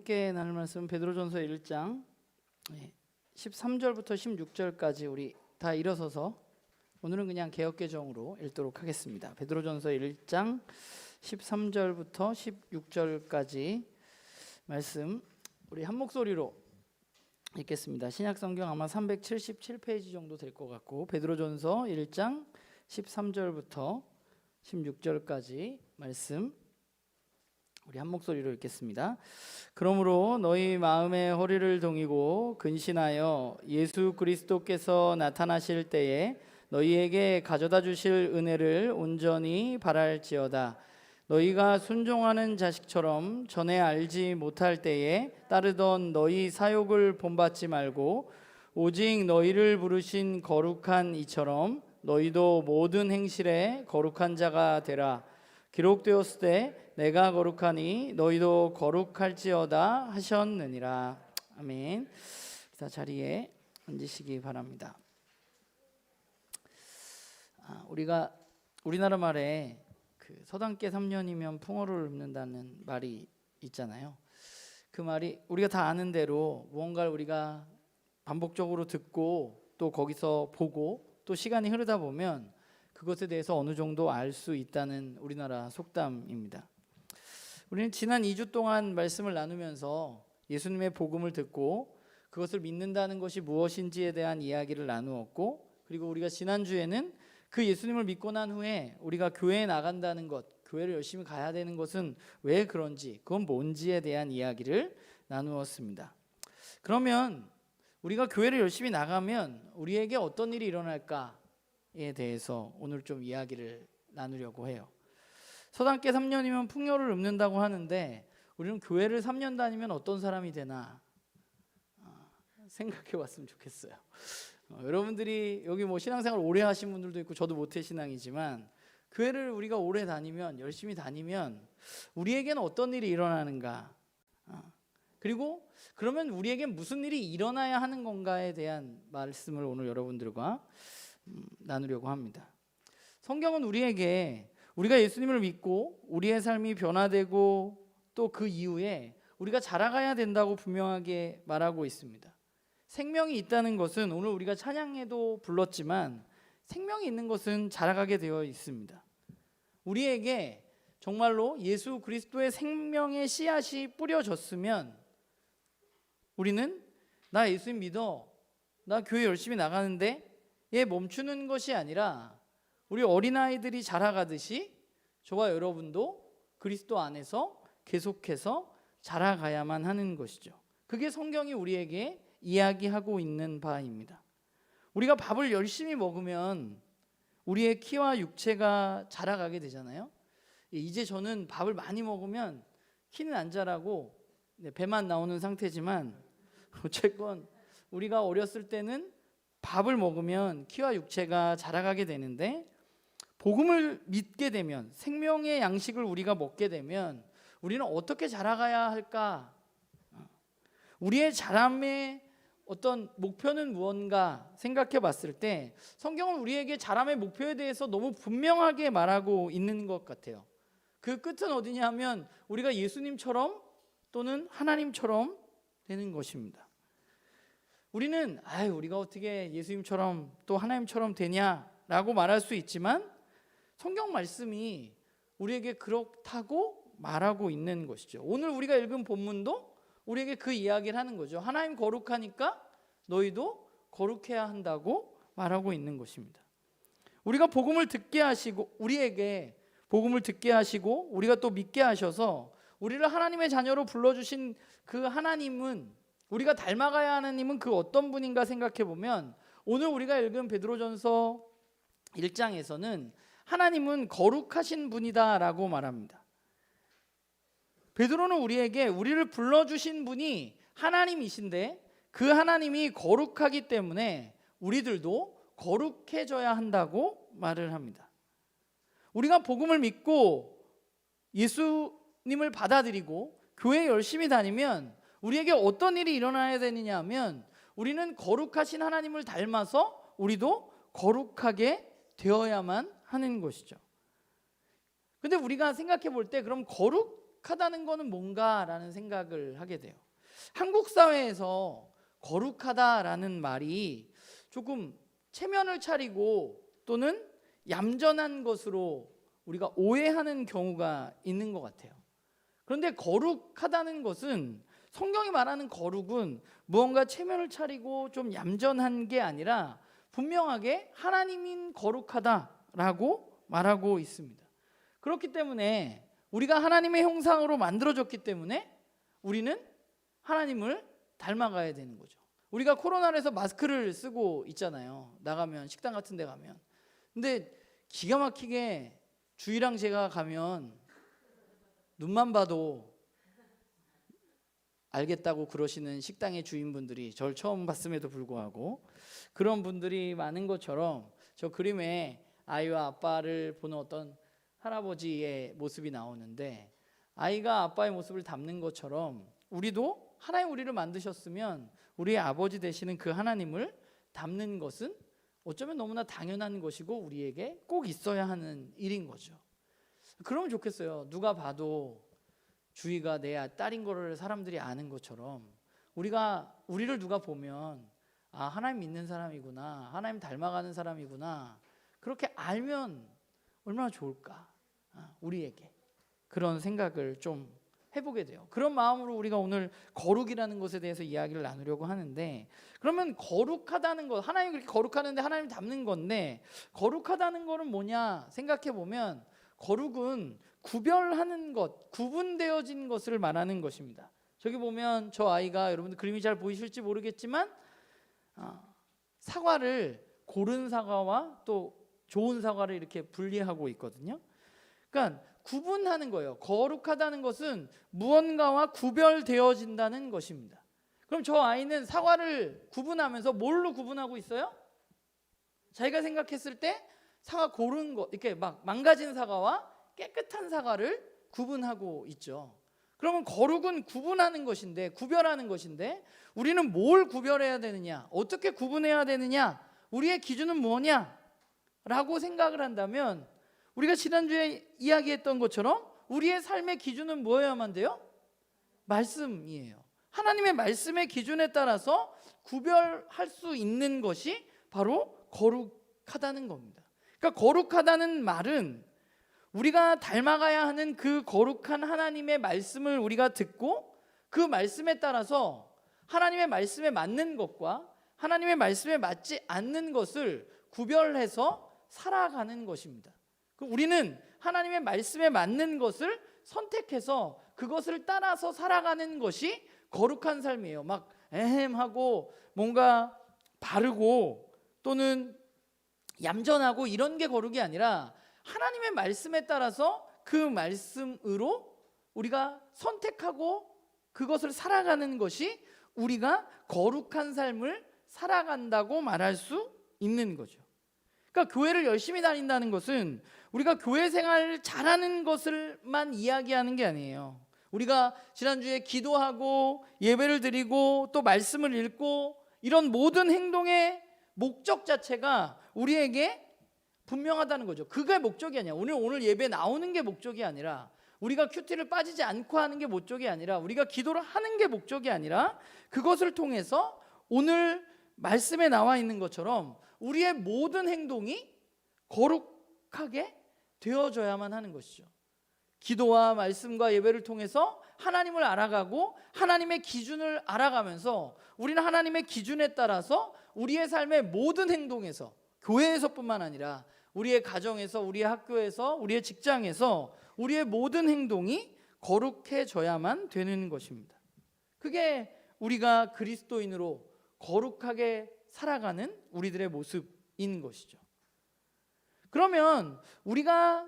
함께 나눌 말씀 베드로전서 1장 13절부터 16절까지 우리 다 일어서서 오늘은 그냥 개역개정으로 읽도록 하겠습니다. 베드로전서 1장 13절부터 16절까지 말씀 우리 한 목소리로 읽겠습니다. 신약성경 아마 377페이지 정도 될 것 같고 베드로전서 1장 13절부터 16절까지 말씀 우리 한 목소리로 읽겠습니다. 그러므로 너희 마음의 허리를 동이고 근신하여 예수 그리스도께서 나타나실 때에 너희에게 가져다 주실 은혜를 온전히 바랄지어다. 너희가 순종하는 자식처럼 전에 알지 못할 때에 따르던 너희 사욕을 본받지 말고 오직 너희를 부르신 거룩한 이처럼 너희도 모든 행실에 거룩한 자가 되라. 기록되었을 때 내가 거룩하니 너희도 거룩할지어다 하셨느니라. 아멘. 자, 자리에 앉으시기 바랍니다. 우리나라 말에 그 서당계 3년이면 풍어를 읊는다는 말이 있잖아요. 그 말이 우리가 다 아는 대로 무언가를 우리가 반복적으로 듣고 또 거기서 보고 또 시간이 흐르다 보면 그것에 대해서 어느 정도 알 수 있다는 우리나라 속담입니다. 우리는 지난 2주 동안 말씀을 나누면서 예수님의 복음을 듣고 그것을 믿는다는 것이 무엇인지에 대한 이야기를 나누었고, 그리고 우리가 지난주에는 그 예수님을 믿고 난 후에 우리가 교회에 나간다는 것, 교회를 열심히 가야 되는 것은 왜 그런지, 그건 뭔지에 대한 이야기를 나누었습니다. 그러면 우리가 교회를 열심히 나가면 우리에게 어떤 일이 일어날까에 대해서 오늘 좀 이야기를 나누려고 해요. 서당계 3년이면 풍요를 읊는다고 하는데 우리는 교회를 3년 다니면 어떤 사람이 되나 생각해 봤으면 좋겠어요. 여러분들이 여기 뭐 신앙생활 오래 하신 분들도 있고 저도 모태신앙이지만 교회를 우리가 오래 다니면, 열심히 다니면 우리에게는 어떤 일이 일어나는가, 그리고 그러면 우리에게 무슨 일이 일어나야 하는 건가에 대한 말씀을 오늘 여러분들과 나누려고 합니다. 성경은 우리에게 우리가 예수님을 믿고 우리의 삶이 변화되고 또 그 이후에 우리가 자라가야 된다고 분명하게 말하고 있습니다. 생명이 있다는 것은 오늘 우리가 찬양에도 불렀지만 생명이 있는 것은 자라가게 되어 있습니다. 우리에게 정말로 예수 그리스도의 생명의 씨앗이 뿌려졌으면 우리는 나 예수님 믿어, 나 교회 열심히 나가는데 에 멈추는 것이 아니라 우리 어린아이들이 자라가듯이 저와 여러분도 그리스도 안에서 계속해서 자라가야만 하는 것이죠. 그게 성경이 우리에게 이야기하고 있는 바입니다. 우리가 밥을 열심히 먹으면 우리의 키와 육체가 자라가게 되잖아요. 이제 저는 밥을 많이 먹으면 키는 안 자라고 배만 나오는 상태지만 어쨌건 우리가 어렸을 때는 밥을 먹으면 키와 육체가 자라가게 되는데 복음을 믿게 되면, 생명의 양식을 우리가 먹게 되면 우리는 어떻게 자라가야 할까? 우리의 자람의 어떤 목표는 무언가 생각해 봤을 때 성경은 우리에게 자람의 목표에 대해서 너무 분명하게 말하고 있는 것 같아요. 그 끝은 어디냐 하면 우리가 예수님처럼 또는 하나님처럼 되는 것입니다. 우리는 우리가 어떻게 예수님처럼 또 하나님처럼 되냐라고 말할 수 있지만 성경 말씀이 우리에게 그렇다고 말하고 있는 것이죠. 오늘 우리가 읽은 본문도 우리에게 그 이야기를 하는 거죠. 하나님 거룩하니까 너희도 거룩해야 한다고 말하고 있는 것입니다. 우리가 복음을 듣게 하시고, 우리에게 복음을 듣게 하시고 우리가 또 믿게 하셔서 우리를 하나님의 자녀로 불러주신 그 하나님은, 우리가 닮아가야 하는 하나님은 그 어떤 분인가 생각해 보면 오늘 우리가 읽은 베드로전서 1장에서는 하나님은 거룩하신 분이다라고 말합니다. 베드로는 우리에게 우리를 불러주신 분이 하나님이신데 그 하나님이 거룩하기 때문에 우리들도 거룩해져야 한다고 말을 합니다. 우리가 복음을 믿고 예수님을 받아들이고 교회 열심히 다니면 우리에게 어떤 일이 일어나야 되느냐 하면 우리는 거룩하신 하나님을 닮아서 우리도 거룩하게 되어야만 하는 것이죠. 근데 우리가 생각해 볼 때 그럼 거룩 거룩하다는 거는 뭔가라는 생각을 하게 돼요. 한국 사회에서 거룩하다라는 말이 조금 체면을 차리고 또는 얌전한 것으로 우리가 오해하는 경우가 있는 것 같아요. 그런데 거룩하다는 것은, 성경이 말하는 거룩은 무언가 체면을 차리고 좀 얌전한 게 아니라 분명하게 하나님인 거룩하다라고 말하고 있습니다. 그렇기 때문에 우리가 하나님의 형상으로 만들어졌기 때문에 우리는 하나님을 닮아가야 되는 거죠. 우리가 코로나로 해서 마스크를 쓰고 있잖아요. 나가면, 식당 같은 데 가면. 근데 기가 막히게 주희랑 제가 가면 눈만 봐도 알겠다고 그러시는 식당의 주인분들이, 저를 처음 봤음에도 불구하고 그런 분들이 많은 것처럼, 저 그림에 아이와 아빠를 보는 어떤 할아버지의 모습이 나오는데, 아이가 아빠의 모습을 닮는 것처럼 우리도 하나님 우리를 만드셨으면 우리의 아버지 되시는 그 하나님을 닮는 것은 어쩌면 너무나 당연한 것이고 우리에게 꼭 있어야 하는 일인 거죠. 그러면 좋겠어요. 누가 봐도 주희가 내 딸인 거를 사람들이 아는 것처럼 우리를 누가 보면 아, 하나님 믿는 사람이구나, 하나님 닮아가는 사람이구나, 그렇게 알면 얼마나 좋을까. 우리에게 그런 생각을 좀 해보게 돼요. 그런 마음으로 우리가 오늘 거룩이라는 것에 대해서 이야기를 나누려고 하는데, 그러면 거룩하다는 것, 하나님 그렇게 거룩하는데 하나님 닮는 건데, 거룩하다는 거는 뭐냐 생각해 보면, 거룩은 구별하는 것, 구분되어진 것을 말하는 것입니다. 저기 보면 저 아이가, 여러분들 그림이 잘 보이실지 모르겠지만 사과를, 고른 사과와 또 좋은 사과를 이렇게 분리하고 있거든요. 그러니까 구분하는 거예요. 거룩하다는 것은 무언가와 구별되어진다는 것입니다. 그럼 저 아이는 사과를 구분하면서 뭘로 구분하고 있어요? 자기가 생각했을 때 사과 고른 거, 이렇게 막 망가진 사과와 깨끗한 사과를 구분하고 있죠. 그러면 거룩은 구분하는 것인데, 구별하는 것인데, 우리는 뭘 구별해야 되느냐, 어떻게 구분해야 되느냐, 우리의 기준은 뭐냐 라고 생각을 한다면, 우리가 지난주에 이야기했던 것처럼 우리의 삶의 기준은 뭐여야만 돼요? 말씀이에요. 하나님의 말씀의 기준에 따라서 구별할 수 있는 것이 바로 거룩하다는 겁니다. 그러니까 거룩하다는 말은 우리가 닮아가야 하는 그 거룩한 하나님의 말씀을 우리가 듣고, 그 말씀에 따라서 하나님의 말씀에 맞는 것과 하나님의 말씀에 맞지 않는 것을 구별해서 살아가는 것입니다. 우리는 하나님의 말씀에 맞는 것을 선택해서 그것을 따라서 살아가는 것이 거룩한 삶이에요. 막 에헴하고 뭔가 바르고 또는 얌전하고 이런 게 거룩이 아니라, 하나님의 말씀에 따라서 그 말씀으로 우리가 선택하고 그것을 살아가는 것이 우리가 거룩한 삶을 살아간다고 말할 수 있는 거죠. 그러니까 교회를 열심히 다닌다는 것은 우리가 교회 생활을 잘하는 것을만 이야기하는 게 아니에요. 우리가 지난주에 기도하고 예배를 드리고 또 말씀을 읽고 이런 모든 행동의 목적 자체가 우리에게 분명하다는 거죠. 그게 목적이 아니야. 오늘 예배 나오는 게 목적이 아니라, 우리가 큐티를 빠지지 않고 하는 게 목적이 아니라, 우리가 기도를 하는 게 목적이 아니라, 그것을 통해서 오늘 말씀에 나와 있는 것처럼 우리의 모든 행동이 거룩하게 되어져야만 하는 것이죠. 기도와 말씀과 예배를 통해서 하나님을 알아가고 하나님의 기준을 알아가면서 우리는 하나님의 기준에 따라서 우리의 삶의 모든 행동에서, 교회에서뿐만 아니라 우리의 가정에서, 우리의 학교에서, 우리의 직장에서 우리의 모든 행동이 거룩해져야만 되는 것입니다. 그게 우리가 그리스도인으로 거룩하게 살아가는 우리들의 모습인 것이죠. 그러면 우리가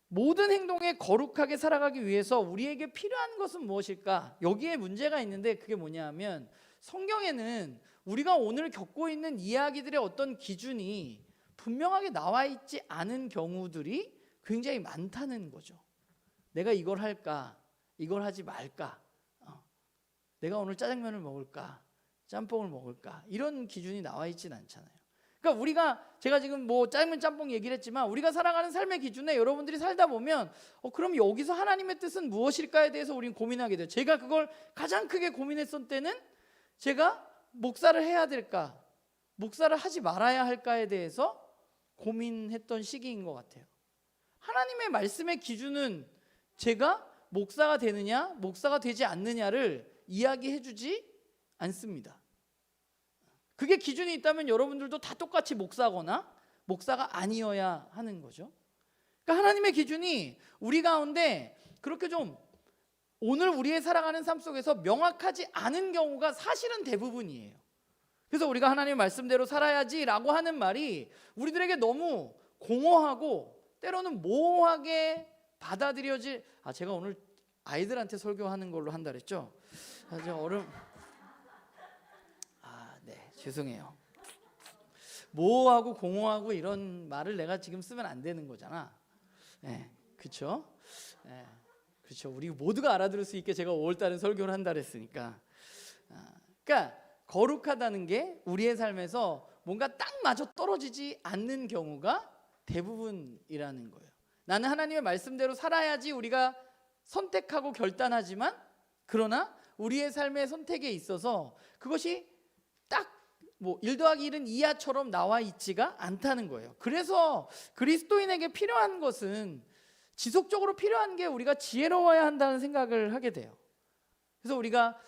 모든 행동에 거룩하게 살아가기 위해서 우리에게 필요한 것은 무엇일까? 여기에 문제가 있는데, 그게 뭐냐면 성경에는 우리가 오늘 겪고 있는 이야기들의 어떤 기준이 분명하게 나와 있지 않은 경우들이 굉장히 많다는 거죠. 내가 이걸 할까? 이걸 하지 말까? 내가 오늘 짜장면을 먹을까? 짬뽕을 먹을까? 이런 기준이 나와 있진 않잖아요. 그러니까 우리가 제가 지금 뭐 짧은 짬뽕 얘기를 했지만 우리가 살아가는 삶의 기준에 여러분들이 살다 보면 그럼 여기서 하나님의 뜻은 무엇일까에 대해서 우리는 고민하게 돼요. 제가 그걸 가장 크게 고민했을 때는 제가 목사를 해야 될까, 목사를 하지 말아야 할까에 대해서 고민했던 시기인 것 같아요. 하나님의 말씀의 기준은 제가 목사가 되느냐, 목사가 되지 않느냐를 이야기해주지 않습니다. 그게 기준이 있다면 여러분들도 다 똑같이 목사거나 목사가 아니어야 하는 거죠. 그러니까 하나님의 기준이 우리 가운데 그렇게 좀 오늘 우리의 살아가는 삶 속에서 명확하지 않은 경우가 사실은 대부분이에요. 그래서 우리가 하나님의 말씀대로 살아야지라고 하는 말이 우리들에게 너무 공허하고 때로는 모호하게 받아들여질. 제가 오늘 아이들한테 설교하는 걸로 한다 그랬죠? 네, 죄송해요. 모호하고 공허하고 이런 말을 내가 지금 쓰면 안 되는 거잖아. 네, 그렇죠? 네, 그렇죠. 우리 모두가 알아들을 수 있게 제가 5월달은 설교를 한다 그랬으니까. 그러니까 거룩하다는 게 우리의 삶에서 뭔가 딱 맞아 떨어지지 않는 경우가 대부분이라는 거예요. 나는 하나님의 말씀대로 살아야지 우리가 선택하고 결단하지만 그러나 우리의 삶의 선택에 있어서 그것이 딱 1 더하기 1은 2야처럼 나와 있지가 않다는 거예요. 그래서 그리스도인에게 필요한 것은 지속적으로 필요한 게 우리가 지혜로워야 한다는 생각을 하게 돼요. 그래서 우리가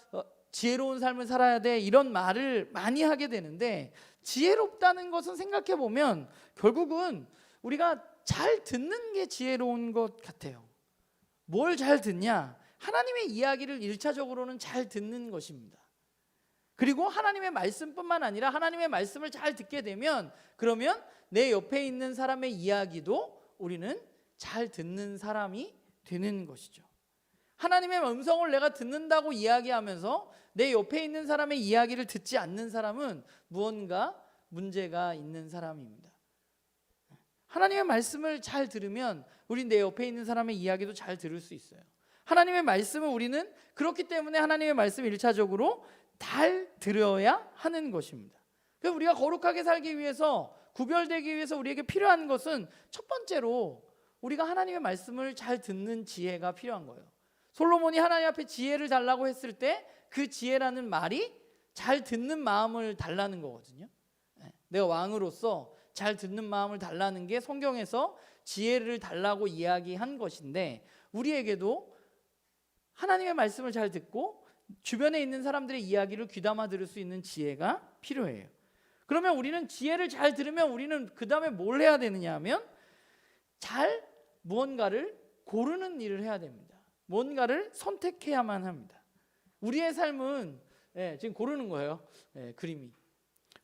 지혜로운 삶을 살아야 돼 이런 말을 많이 하게 되는데 지혜롭다는 것은 생각해 보면 결국은 우리가 잘 듣는 게 지혜로운 것 같아요. 뭘 잘 듣냐? 하나님의 이야기를 1차적으로는 잘 듣는 것입니다. 그리고 하나님의 말씀뿐만 아니라 하나님의 말씀을 잘 듣게 되면 그러면 내 옆에 있는 사람의 이야기도 우리는 잘 듣는 사람이 되는 것이죠. 하나님의 음성을 내가 듣는다고 이야기하면서 내 옆에 있는 사람의 이야기를 듣지 않는 사람은 무언가 문제가 있는 사람입니다. 하나님의 말씀을 잘 들으면 우린 내 옆에 있는 사람의 이야기도 잘 들을 수 있어요. 하나님의 말씀을 우리는 그렇기 때문에 하나님의 말씀을 1차적으로 잘 들어야 하는 것입니다. 그래서 우리가 거룩하게 살기 위해서 구별되기 위해서 우리에게 필요한 것은 첫 번째로 우리가 하나님의 말씀을 잘 듣는 지혜가 필요한 거예요. 솔로몬이 하나님 앞에 지혜를 달라고 했을 때 그 지혜라는 말이 잘 듣는 마음을 달라는 거거든요. 내가 왕으로서 잘 듣는 마음을 달라는 게 성경에서 지혜를 달라고 이야기한 것인데 우리에게도 하나님의 말씀을 잘 듣고 주변에 있는 사람들의 이야기를 귀담아 들을 수 있는 지혜가 필요해요. 그러면 우리는 지혜를 잘 들으면 우리는 그 다음에 뭘 해야 되느냐 하면 잘 무언가를 고르는 일을 해야 됩니다. 뭔가를 선택해야만 합니다. 우리의 삶은 지금 고르는 거예요. 그림이.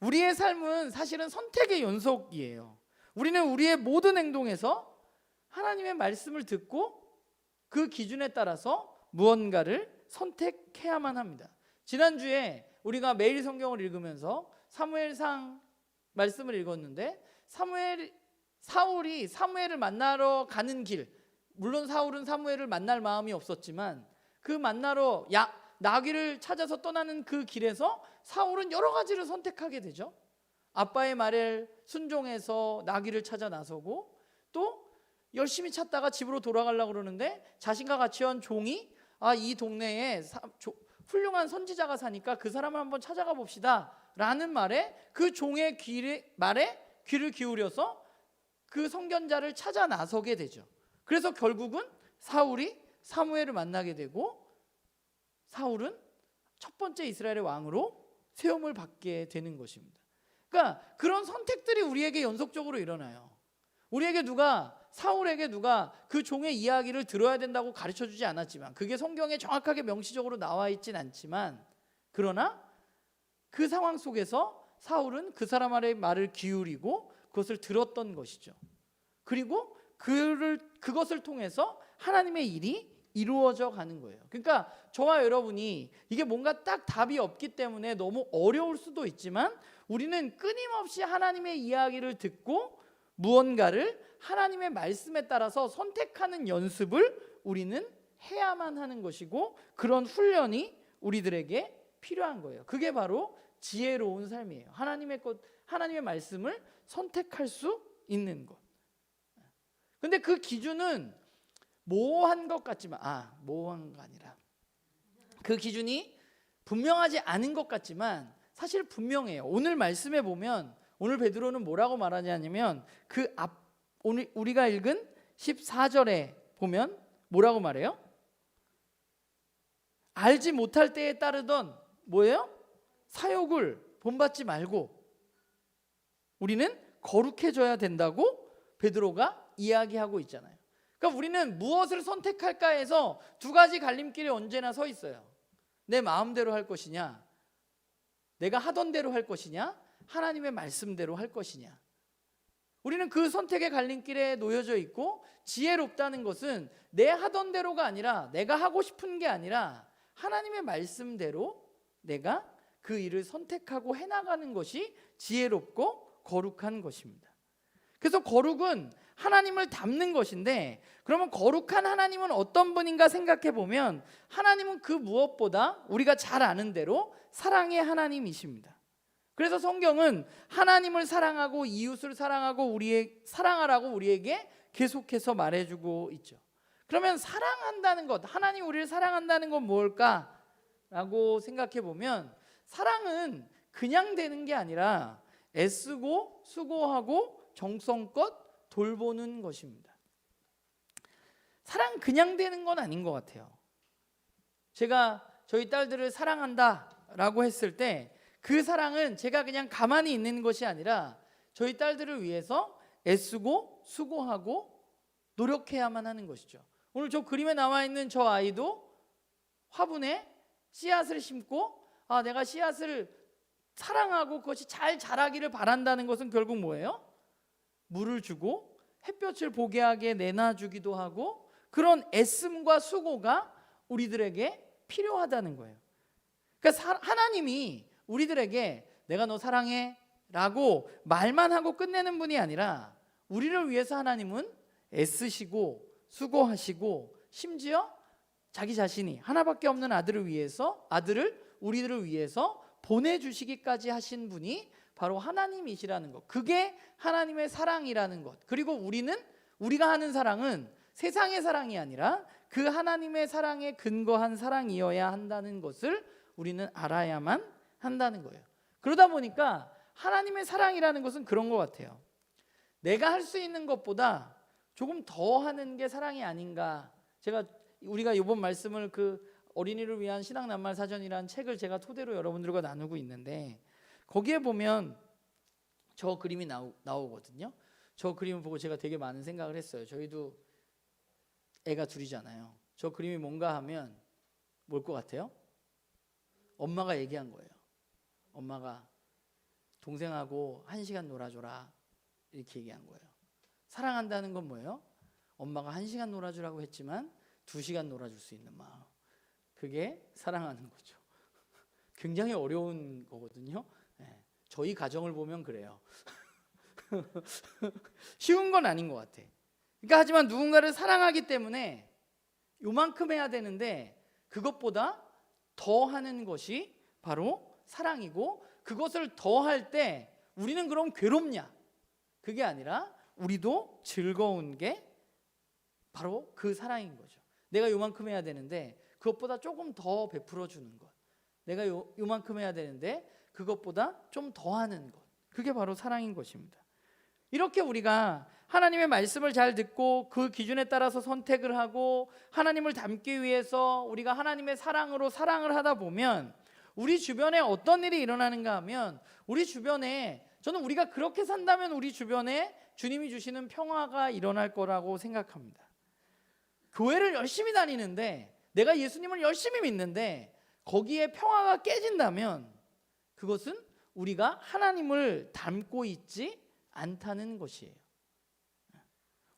우리의 삶은 사실은 선택의 연속이에요. 우리는 우리의 모든 행동에서 하나님의 말씀을 듣고 그 기준에 따라서 무언가를 선택해야만 합니다. 지난주에 우리가 매일 성경을 읽으면서 사무엘상 말씀을 읽었는데 사울이 사무엘을 만나러 가는 길, 물론 사울은 사무엘을 만날 마음이 없었지만 그 만나러 나귀를 찾아서 떠나는 그 길에서 사울은 여러 가지를 선택하게 되죠. 아빠의 말을 순종해서 나귀를 찾아 나서고 또 열심히 찾다가 집으로 돌아가려고 그러는데 자신과 같이 온 종이 이 동네에 훌륭한 선지자가 사니까 그 사람을 한번 찾아가 봅시다 라는 말에 그 종의 말에 귀를 기울여서 그 선견자를 찾아 나서게 되죠. 그래서 결국은 사울이 사무엘을 만나게 되고 사울은 첫 번째 이스라엘의 왕으로 세움을 받게 되는 것입니다. 그러니까 그런 선택들이 우리에게 연속적으로 일어나요. 사울에게 누가 그 종의 이야기를 들어야 된다고 가르쳐주지 않았지만 그게 성경에 정확하게 명시적으로 나와 있진 않지만 그러나 그 상황 속에서 사울은 그 사람의 말을 기울이고 그것을 들었던 것이죠. 그리고 그것을 통해서 하나님의 일이 이루어져 가는 거예요. 그러니까 저와 여러분이 이게 뭔가 딱 답이 없기 때문에 너무 어려울 수도 있지만 우리는 끊임없이 하나님의 이야기를 듣고 무언가를 하나님의 말씀에 따라서 선택하는 연습을 우리는 해야만 하는 것이고 그런 훈련이 우리들에게 필요한 거예요. 그게 바로 지혜로운 삶이에요. 하나님의 말씀을 선택할 수 있는 것. 근데 그 기준은 모호한 것 같지만 모호한 거 아니라 그 기준이 분명하지 않은 것 같지만 사실 분명해요. 오늘 말씀에 보면 오늘 베드로는 뭐라고 말하냐면 오늘 우리가 읽은 14절에 보면 뭐라고 말해요? 알지 못할 때에 따르던 뭐예요? 사욕을 본받지 말고 우리는 거룩해져야 된다고 베드로가 이야기하고 있잖아요. 그러니까 우리는 무엇을 선택할까 해서 두 가지 갈림길에 언제나 서 있어요. 내 마음대로 할 것이냐, 내가 하던 대로 할 것이냐, 하나님의 말씀대로 할 것이냐. 우리는 그 선택의 갈림길에 놓여져 있고, 지혜롭다는 것은 내 하던 대로가 아니라, 내가 하고 싶은 게 아니라 하나님의 말씀대로 내가 그 일을 선택하고 해나가는 것이 지혜롭고 거룩한 것입니다. 그래서 거룩은 하나님을 닮는 것인데, 그러면 거룩한 하나님은 어떤 분인가 생각해 보면 하나님은 그 무엇보다 우리가 잘 아는 대로 사랑의 하나님이십니다. 그래서 성경은 하나님을 사랑하고 이웃을 사랑하고 사랑하라고 우리에게 계속해서 말해주고 있죠. 그러면 사랑한다는 것, 하나님 우리를 사랑한다는 건 뭘까라고 생각해 보면 사랑은 그냥 되는 게 아니라 애쓰고 수고하고 정성껏 돌보는 것입니다. 사랑 그냥 되는 건 아닌 것 같아요. 제가 저희 딸들을 사랑한다라고 했을 때 그 사랑은 제가 그냥 가만히 있는 것이 아니라 저희 딸들을 위해서 애쓰고 수고하고 노력해야만 하는 것이죠. 오늘 저 그림에 나와 있는 저 아이도 화분에 씨앗을 심고 내가 씨앗을 사랑하고 그것이 잘 자라기를 바란다는 것은 결국 뭐예요? 물을 주고 햇볕을 보게 하게 내놔주기도 하고 그런 애씀과 수고가 우리들에게 필요하다는 거예요. 그러니까 하나님이 우리들에게 내가 너 사랑해 라고 말만 하고 끝내는 분이 아니라 우리를 위해서 하나님은 애쓰시고 수고하시고 심지어 자기 자신이 하나밖에 없는 아들을 우리들을 위해서 보내주시기까지 하신 분이 바로 하나님이시라는 것. 그게 하나님의 사랑이라는 것. 그리고 우리가 하는 사랑은 세상의 사랑이 아니라 그 하나님의 사랑에 근거한 사랑이어야 한다는 것을 우리는 알아야만 한다는 거예요. 그러다 보니까 하나님의 사랑이라는 것은 그런 것 같아요. 내가 할 수 있는 것보다 조금 더 하는 게 사랑이 아닌가. 우리가 이번 말씀을 그 어린이를 위한 신앙 낱말 사전이라는 책을 제가 토대로 여러분들과 나누고 있는데 거기에 보면 저 그림이 나오거든요. 저 그림을 보고 제가 되게 많은 생각을 했어요. 저희도 애가 둘이잖아요. 저 그림이 뭔가 하면 뭘 것 같아요? 엄마가 얘기한 거예요. 엄마가 동생하고 1시간 놀아줘라 이렇게 얘기한 거예요. 사랑한다는 건 뭐예요? 엄마가 1시간 놀아주라고 했지만 2시간 놀아줄 수 있는 마음. 그게 사랑하는 거죠. 굉장히 어려운 거거든요. 네. 저희 가정을 보면 그래요. 쉬운 건 아닌 것 같아. 그러니까 하지만 누군가를 사랑하기 때문에 요만큼 해야 되는데 그것보다 더 하는 것이 바로 사랑이고 그것을 더 할 때 우리는 그럼 괴롭냐? 그게 아니라 우리도 즐거운 게 바로 그 사랑인 거죠. 내가 요만큼 해야 되는데 그것보다 조금 더 베풀어 주는 것. 내가 요만큼 해야 되는데 그것보다 좀 더 하는 것. 그게 바로 사랑인 것입니다. 이렇게 우리가 하나님의 말씀을 잘 듣고 그 기준에 따라서 선택을 하고 하나님을 닮기 위해서 우리가 하나님의 사랑으로 사랑을 하다 보면 우리 주변에 어떤 일이 일어나는가 하면 저는 우리가 그렇게 산다면 우리 주변에 주님이 주시는 평화가 일어날 거라고 생각합니다. 교회를 열심히 다니는데 내가 예수님을 열심히 믿는데 거기에 평화가 깨진다면 그것은 우리가 하나님을 닮고 있지 않다는 것이에요.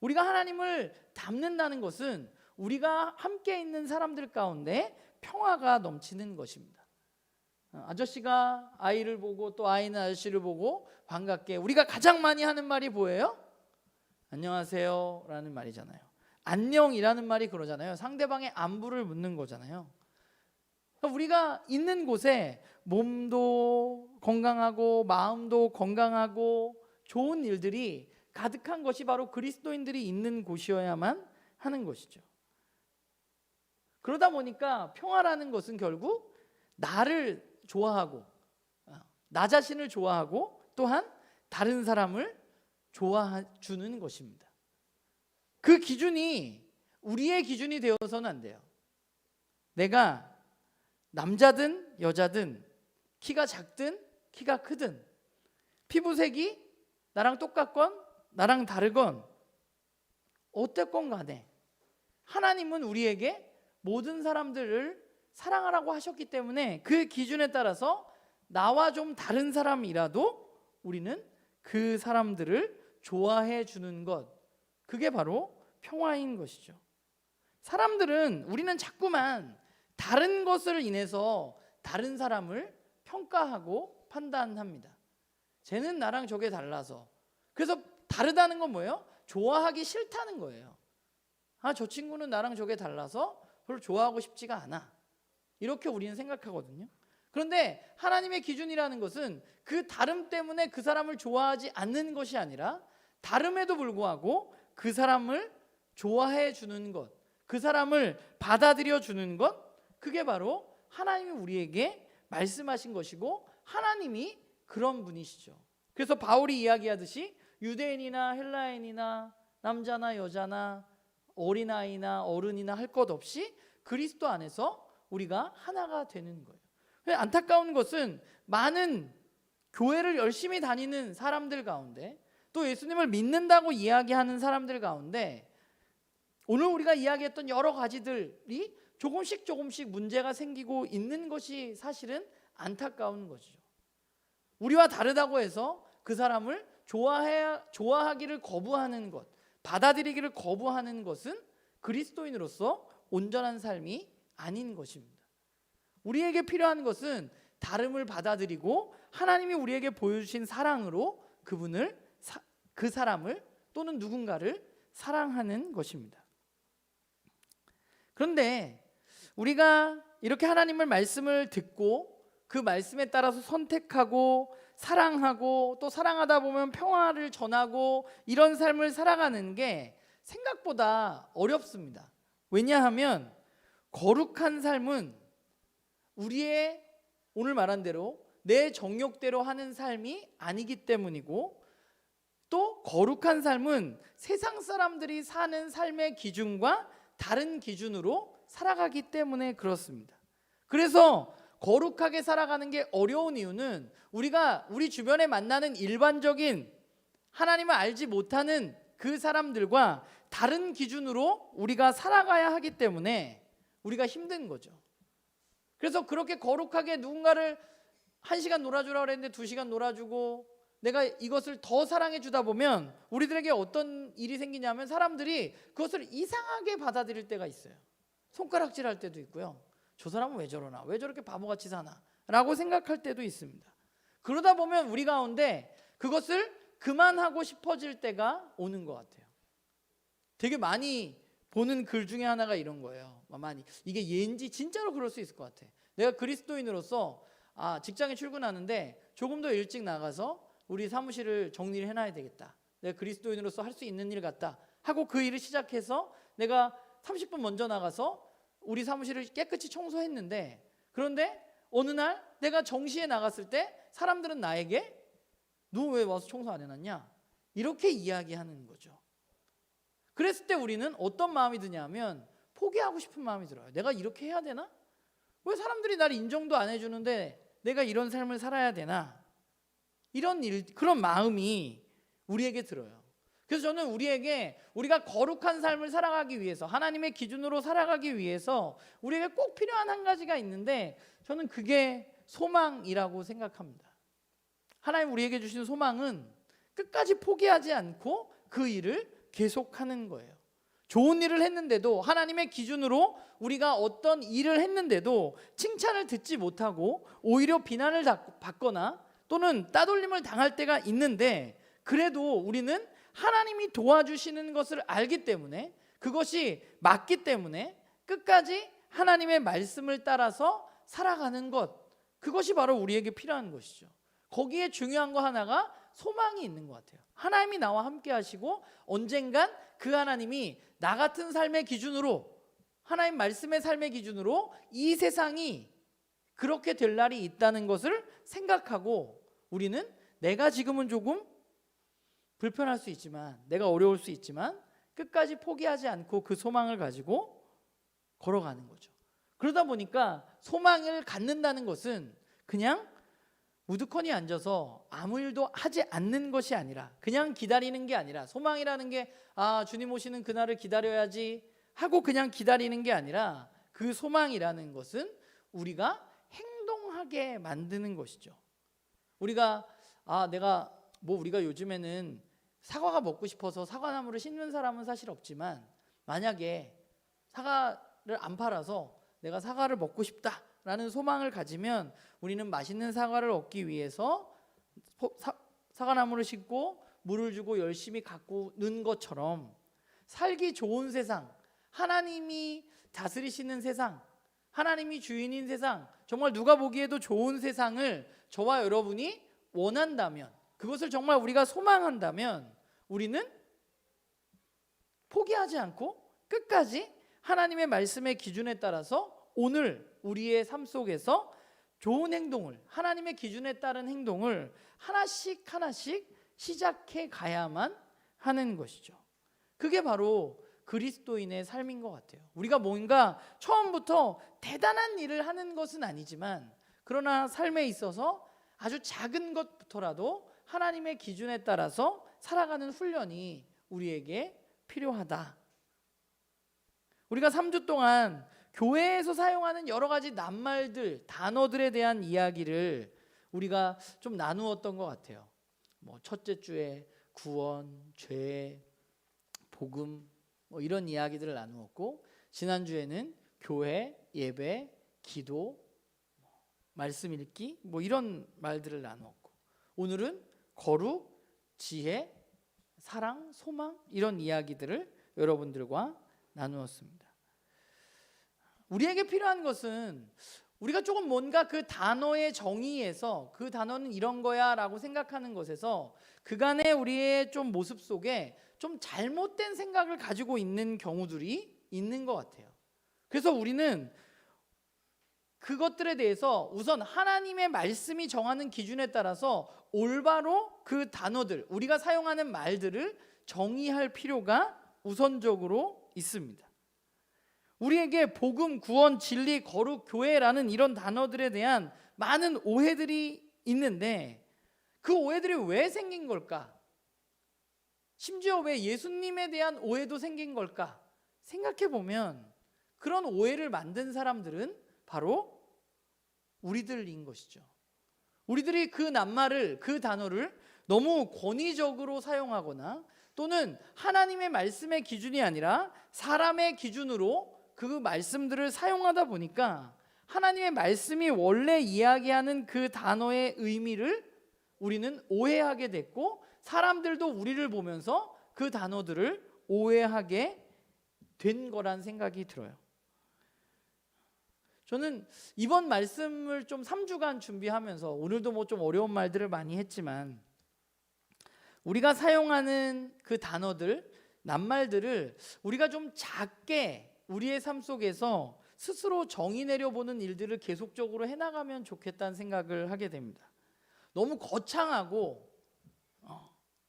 우리가 하나님을 닮는다는 것은 우리가 함께 있는 사람들 가운데 평화가 넘치는 것입니다. 아저씨가 아이를 보고 또 아이는 아저씨를 보고 반갑게 우리가 가장 많이 하는 말이 뭐예요? 안녕하세요 라는 말이잖아요. 안녕이라는 말이 그러잖아요. 상대방의 안부를 묻는 거잖아요. 우리가 있는 곳에 몸도 건강하고 마음도 건강하고 좋은 일들이 가득한 것이 바로 그리스도인들이 있는 곳이어야만 하는 것이죠. 그러다 보니까 평화라는 것은 결국 나를 좋아하고 나 자신을 좋아하고 또한 다른 사람을 좋아해주는 것입니다. 그 기준이 우리의 기준이 되어서는 안 돼요. 내가 남자든 여자든 키가 작든 키가 크든 피부색이 나랑 똑같건 나랑 다르건 어땠건 간에 하나님은 우리에게 모든 사람들을 사랑하라고 하셨기 때문에 그 기준에 따라서 나와 좀 다른 사람이라도 우리는 그 사람들을 좋아해 주는 것, 그게 바로 평화인 것이죠. 사람들은 우리는 자꾸만 다른 것을 인해서 다른 사람을 평가하고 판단합니다. 쟤는 나랑 저게 달라서. 그래서 다르다는 건 뭐예요? 좋아하기 싫다는 거예요. 저 친구는 나랑 저게 달라서 별로 좋아하고 싶지가 않아. 이렇게 우리는 생각하거든요. 그런데 하나님의 기준이라는 것은 그 다름 때문에 그 사람을 좋아하지 않는 것이 아니라 다름에도 불구하고 그 사람을 좋아해 주는 것, 그 사람을 받아들여 주는 것, 그게 바로 하나님이 우리에게 말씀하신 것이고 하나님이 그런 분이시죠. 그래서 바울이 이야기하듯이 유대인이나 헬라인이나 남자나 여자나 어린아이나 어른이나 할 것 없이 그리스도 안에서 우리가 하나가 되는 거예요. 안타까운 것은 많은 교회를 열심히 다니는 사람들 가운데 또 예수님을 믿는다고 이야기하는 사람들 가운데 오늘 우리가 이야기했던 여러 가지들이 조금씩 문제가 생기고 있는 것이 사실은 안타까운 것이죠. 우리와 다르다고 해서 그 사람을 좋아하기를 거부하는 것, 받아들이기를 거부하는 것은 그리스도인으로서 온전한 삶이 아닌 것입니다. 우리에게 필요한 것은 다름을 받아들이고 하나님이 우리에게 보여주신 사랑으로 그 사람을 또는 누군가를 사랑하는 것입니다. 그런데 우리가 이렇게 하나님의 말씀을 듣고 그 말씀에 따라서 선택하고 사랑하고 또 사랑하다 보면 평화를 전하고 이런 삶을 살아가는 게 생각보다 어렵습니다. 왜냐하면 거룩한 삶은 우리의 오늘 말한 대로 내 정욕대로 하는 삶이 아니기 때문이고 또 거룩한 삶은 세상 사람들이 사는 삶의 기준과 다른 기준으로 살아가기 때문에 그렇습니다. 그래서 거룩하게 살아가는 게 어려운 이유는 우리가 우리 주변에 만나는 일반적인 하나님을 알지 못하는 그 사람들과 다른 기준으로 우리가 살아가야 하기 때문에 우리가 힘든 거죠. 그래서 그렇게 거룩하게 누군가를 1시간 놀아주라고 그랬는데 2시간 놀아주고 내가 이것을 더 사랑해 주다 보면 우리들에게 어떤 일이 생기냐면 사람들이 그것을 이상하게 받아들일 때가 있어요. 손가락질 할 때도 있고요. 저 사람은 왜 저러나? 왜 저렇게 바보같이 사나? 라고 생각할 때도 있습니다. 그러다 보면 우리 가운데 그것을 그만하고 싶어질 때가 오는 것 같아요. 되게 많이 보는 글 중에 하나가 이런 거예요. 이게 예인지 진짜로 그럴 수 있을 것 같아. 내가 그리스도인으로서 직장에 출근하는데 조금 더 일찍 나가서 우리 사무실을 정리를 해놔야 되겠다. 내가 그리스도인으로서 할 수 있는 일 같다 하고 그 일을 시작해서 내가 30분 먼저 나가서 우리 사무실을 깨끗이 청소했는데 그런데 어느 날 내가 정시에 나갔을 때 사람들은 나에게 너 왜 와서 청소 안 해놨냐? 이렇게 이야기하는 거죠. 그랬을 때 우리는 어떤 마음이 드냐면 포기하고 싶은 마음이 들어요. 내가 이렇게 해야 되나? 왜 사람들이 날 인정도 안 해주는데 내가 이런 삶을 살아야 되나? 그런 마음이 우리에게 들어요. 그래서 저는 우리가 거룩한 삶을 살아가기 위해서 하나님의 기준으로 살아가기 위해서 우리에게 꼭 필요한 한 가지가 있는데 저는 그게 소망이라고 생각합니다. 하나님 우리에게 주신 소망은 끝까지 포기하지 않고 그 일을 계속하는 거예요. 좋은 일을 했는데도 하나님의 기준으로 우리가 어떤 일을 했는데도 칭찬을 듣지 못하고 오히려 비난을 받거나 또는 따돌림을 당할 때가 있는데 그래도 우리는 하나님이 도와주시는 것을 알기 때문에 그것이 맞기 때문에 끝까지 하나님의 말씀을 따라서 살아가는 것, 그것이 바로 우리에게 필요한 것이죠. 거기에 중요한 거 하나가 소망이 있는 것 같아요. 하나님이 나와 함께 하시고 언젠간 그 하나님이 나 같은 삶의 기준으로, 하나님 말씀의 삶의 기준으로 이 세상이 그렇게 될 날이 있다는 것을 생각하고, 우리는 내가 지금은 조금 불편할 수 있지만, 내가 어려울 수 있지만 끝까지 포기하지 않고 그 소망을 가지고 걸어가는 거죠. 그러다 보니까 소망을 갖는다는 것은 그냥 우두커니 앉아서 아무 일도 하지 않는 것이 아니라, 그냥 기다리는 게 아니라, 소망이라는 게 주님 오시는 그날을 기다려야지 하고 그냥 기다리는 게 아니라, 그 소망이라는 것은 우리가 행동하게 만드는 것이죠. 우리가 우리가 요즘에는 사과가 먹고 싶어서 사과나무를 심는 사람은 사실 없지만, 만약에 사과를 안 팔아서 내가 사과를 먹고 싶다라는 소망을 가지면 우리는 맛있는 사과를 얻기 위해서 사과나무를 심고 물을 주고 열심히 가꾸는 것처럼, 살기 좋은 세상, 하나님이 다스리시는 세상, 하나님이 주인인 세상, 정말 누가 보기에도 좋은 세상을 저와 여러분이 원한다면, 그것을 정말 우리가 소망한다면, 우리는 포기하지 않고 끝까지 하나님의 말씀의 기준에 따라서 오늘 우리의 삶 속에서 좋은 행동을, 하나님의 기준에 따른 행동을 하나씩 시작해 가야만 하는 것이죠. 그게 바로 그리스도인의 삶인 것 같아요. 우리가 뭔가 처음부터 대단한 일을 하는 것은 아니지만, 그러나 삶에 있어서 아주 작은 것부터라도 하나님의 기준에 따라서 살아가는 훈련이 우리에게 필요하다. 우리가 3주 동안 교회에서 사용하는 여러 가지 낱말들, 단어들에 대한 이야기를 우리가 좀 나누었던 것 같아요. 첫째 주에 구원, 죄, 복음, 이런 이야기들을 나누었고, 지난주에는 교회, 예배, 기도, 말씀 읽기, 이런 말들을 나누었고, 오늘은 거룩, 지혜, 사랑, 소망, 이런 이야기들을 여러분들과 나누었습니다. 우리에게 필요한 것은, 우리가 조금 뭔가 그 단어의 정의에서 그 단어는 이런 거야 라고 생각하는 것에서 그간의 우리의 좀 모습 속에 좀 잘못된 생각을 가지고 있는 경우들이 있는 것 같아요. 그래서 우리는 그것들에 대해서 우선 하나님의 말씀이 정하는 기준에 따라서 올바로 그 단어들, 우리가 사용하는 말들을 정의할 필요가 우선적으로 있습니다. 우리에게 복음, 구원, 진리, 거룩, 교회라는 이런 단어들에 대한 많은 오해들이 있는데, 그 오해들이 왜 생긴 걸까? 심지어 왜 예수님에 대한 오해도 생긴 걸까? 생각해 보면 그런 오해를 만든 사람들은 바로 우리들인 것이죠. 우리들이 그 낱말을, 그 단어를 너무 권위적으로 사용하거나, 또는 하나님의 말씀의 기준이 아니라 사람의 기준으로 그 말씀들을 사용하다 보니까 하나님의 말씀이 원래 이야기하는 그 단어의 의미를 우리는 오해하게 됐고, 사람들도 우리를 보면서 그 단어들을 오해하게 된 거란 생각이 들어요. 저는 이번 말씀을 좀 3주간 준비하면서, 오늘도 좀 어려운 말들을 많이 했지만, 우리가 사용하는 그 단어들, 낱말들을 우리가 좀 작게 우리의 삶 속에서 스스로 정의 내려보는 일들을 계속적으로 해나가면 좋겠다는 생각을 하게 됩니다. 너무 거창하고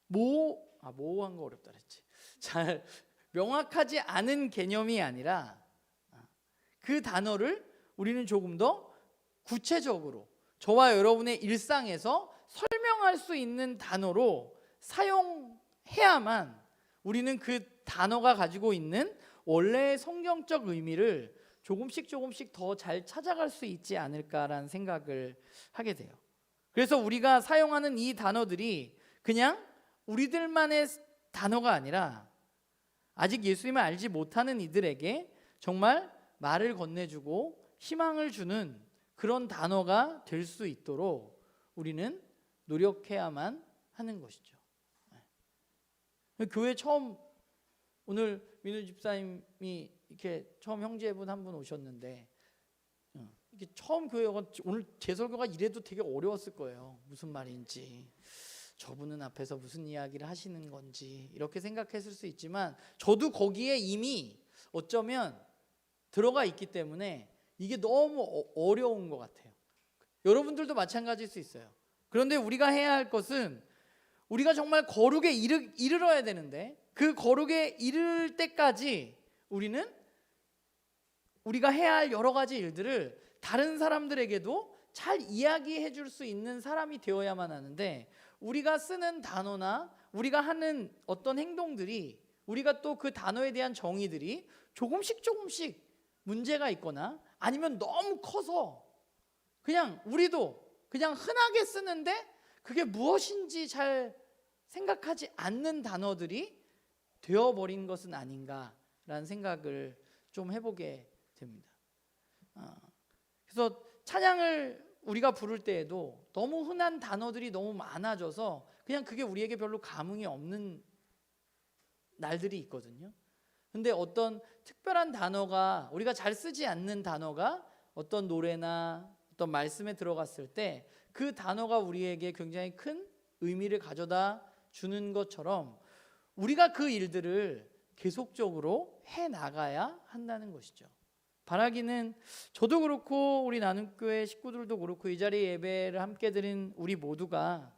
모호한 거 어렵다 그랬지. 잘 명확하지 않은 개념이 아니라, 그 단어를 우리는 조금 더 구체적으로 저와 여러분의 일상에서 설명할 수 있는 단어로 사용해야만 우리는 그 단어가 가지고 있는 원래의 성경적 의미를 조금씩 더 잘 찾아갈 수 있지 않을까라는 생각을 하게 돼요. 그래서 우리가 사용하는 이 단어들이 그냥 우리들만의 단어가 아니라, 아직 예수님을 알지 못하는 이들에게 정말 말을 건네주고 희망을 주는 그런 단어가 될 수 있도록 우리는 노력해야만 하는 것이죠. 교회 처음, 오늘 민우 집사님이 이렇게 처음 형제분 한 분 오셨는데, 이게 처음 교회 오늘 제 설교가 이래도 되게 어려웠을 거예요. 무슨 말인지, 저분은 앞에서 무슨 이야기를 하시는 건지 이렇게 생각했을 수 있지만 저도 거기에 이미 어쩌면 들어가 있기 때문에 이게 너무 어려운 것 같아요. 여러분들도 마찬가지일 수 있어요. 그런데 우리가 해야 할 것은 우리가 정말 거룩에 이르러야 되는데 그 거룩에 이를 때까지 우리는 우리가 해야 할 여러 가지 일들을 다른 사람들에게도 잘 이야기해 줄 수 있는 사람이 되어야만 하는데 우리가 쓰는 단어나 우리가 하는 어떤 행동들이 우리가 또 그 단어에 대한 정의들이 조금씩 문제가 있거나 아니면 너무 커서 그냥 우리도 그냥 흔하게 쓰는데 그게 무엇인지 잘 생각하지 않는 단어들이 되어버린 것은 아닌가라는 생각을 좀 해보게 됩니다. 그래서 찬양을 우리가 부를 때에도 너무 흔한 단어들이 너무 많아져서 그냥 그게 우리에게 별로 감흥이 없는 날들이 있거든요. 근데 어떤 특별한 단어가 우리가 잘 쓰지 않는 단어가 어떤 노래나 어떤 말씀에 들어갔을 때 그 단어가 우리에게 굉장히 큰 의미를 가져다 주는 것처럼 우리가 그 일들을 계속적으로 해 나가야 한다는 것이죠. 바라기는 저도 그렇고 우리 나눔교회 식구들도 그렇고 이 자리에 예배를 함께 드린 우리 모두가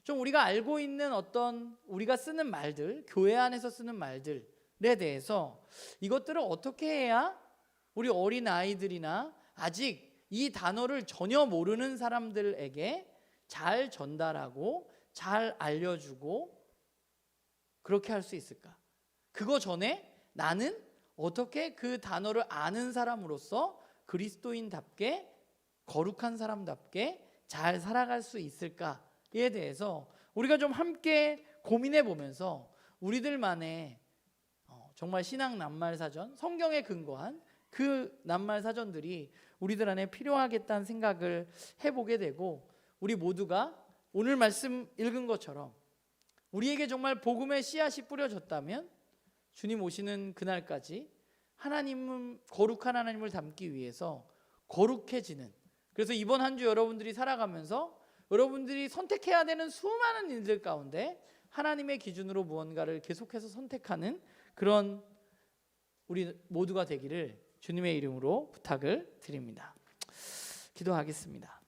좀 우리가 알고 있는 어떤 우리가 쓰는 말들, 교회 안에서 쓰는 말들에 대해서 이것들을 어떻게 해야 우리 어린 아이들이나 아직 이 단어를 전혀 모르는 사람들에게 잘 전달하고 잘 알려주고 그렇게 할 수 있을까? 그거 전에 나는 어떻게 그 단어를 아는 사람으로서 그리스도인답게 거룩한 사람답게 잘 살아갈 수 있을까에 대해서 우리가 좀 함께 고민해 보면서 우리들만의 정말 신앙 낱말 사전, 성경에 근거한 그 낱말 사전들이 우리들 안에 필요하겠다는 생각을 해보게 되고 우리 모두가 오늘 말씀 읽은 것처럼 우리에게 정말 복음의 씨앗이 뿌려졌다면 주님 오시는 그날까지 하나님은 거룩한 하나님을 닮기 위해서 거룩해지는, 그래서 이번 한 주 여러분들이 살아가면서 여러분들이 선택해야 되는 수많은 일들 가운데 하나님의 기준으로 무언가를 계속해서 선택하는 그런 우리 모두가 되기를 주님의 이름으로 부탁을 드립니다. 기도하겠습니다.